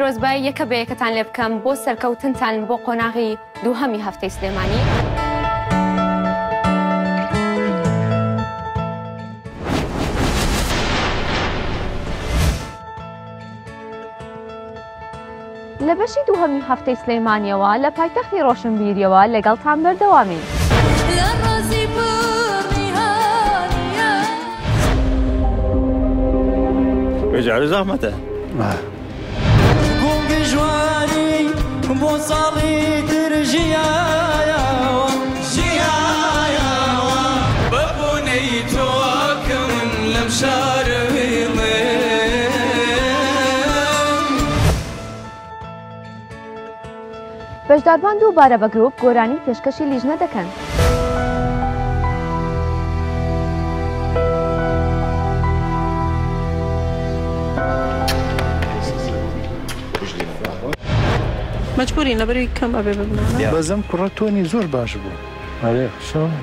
پیرۆزبای یەکە بە یەکەتان لێ بکەم بۆ سەرکەوتنتان بۆ قۆناغی دووهەمی هەفتەی سلێمانی. لە بەشی دووهەمی هەفتەی سلێمانیەوە لە پایتەختی ڕۆشنبیریەوە لەگەڵتان بەردەوامین. بێجارە زەحمەتە. گوڵی جوانی بۆ ساڵی تر ژیایەوە ژیایەوە بەبوونەی تۆکە من لەم شارە وێڵێ. بەشداربان دووبارە بە گرۆپ گۆرانی پێشکەشی لیژنە دەکەن. مجبورین لەبەری کەم ئەبێ ببنەوە. بەزەم کوڕە تۆنی زۆر باش بوو.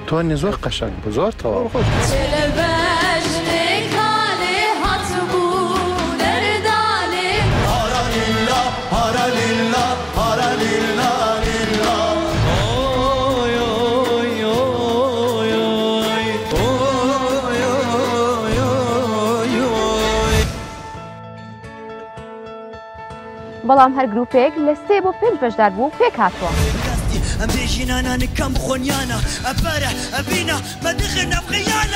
تۆنی زۆر قەشەنگ بوو، زۆر تەواو. بەڵام هەر گروپێک لە 3 بۆ 5 بەشدار بوو پێک هاتووە. ئەم بێژینانانەکەم خۆنیانە ئەپەرە ئەبینە بەدخن ئەفغیان